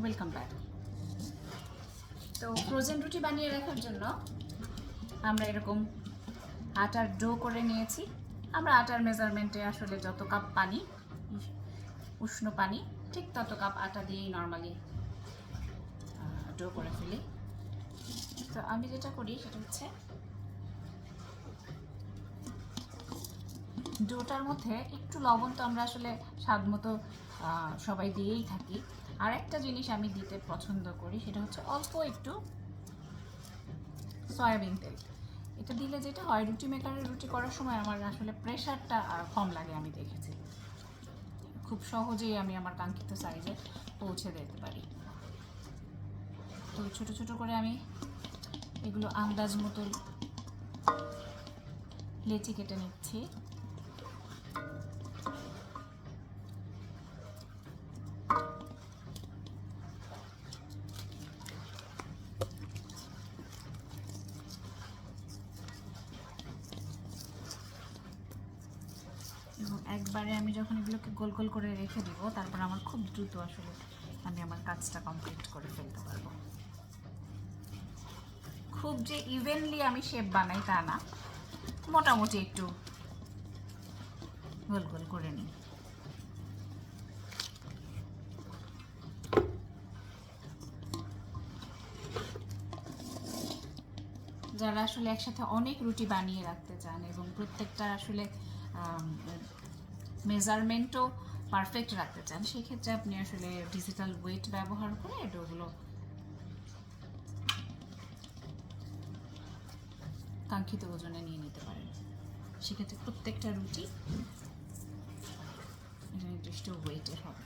Welcome back. তো frozen রুটি বানিয়ে রাখার জন্য আমরা এরকম আটার ডো করে নিয়েছি। আমরা আটার মেজারমেন্টে আসলে যত কাপ পানি, উষ্ণ পানি, ঠিক তত কাপ আটা দিয়েই নর্মালি ডো করে ফেলি। তো আমি যেটা করি সেটা হচ্ছে ডোটার মধ্যে একটু লবণ তো আমরা আসলে স্বাদ মতো সবাই দিয়েই থাকি। আর একটা জিনিস আমি দিতে পছন্দ করি, সেটা হচ্ছে অল্প একটু সয়াবিন তেল। এটা দিলে যেটা হয়, রুটি মেকারে রুটি করার সময় আমার আসলে প্রেশারটা কম লাগে। আমি দেখেছি খুব সহজেই আমি আমার কাঙ্ক্ষিত সাইজে পৌঁছে দিতে পারি। তো ছোট ছোট করে আমি এগুলো আন্দাজ মতো লেচি কেটে নিচ্ছি। এবং একবারে আমি যখন এগুলোকে গোল গোল করে রেখে দিব, তারপর আমার খুব দ্রুত আসলে আমি আমার কাজটা কমপ্লিট করে ফেলতে পারবো। খুব যে ইভেনলি আমি শেপ বানাই তা না, মোটামুটি একটু গোল গোল করে নিই। যারা আসলে একসাথে অনেক রুটি বানিয়ে রাখতে চান এবং প্রত্যেকটা আসলে মেজারমেন্টও পারফেক্ট রাখতে চান, সেক্ষেত্রে আপনি আসলে ডিজিটাল ওয়েট ব্যবহার করে ডোগুলো কাঙ্ক্ষিত ওজনে নিয়ে নিতে পারেন। সেক্ষেত্রে প্রত্যেকটা রুটি নির্দিষ্ট ওয়েটের হবে।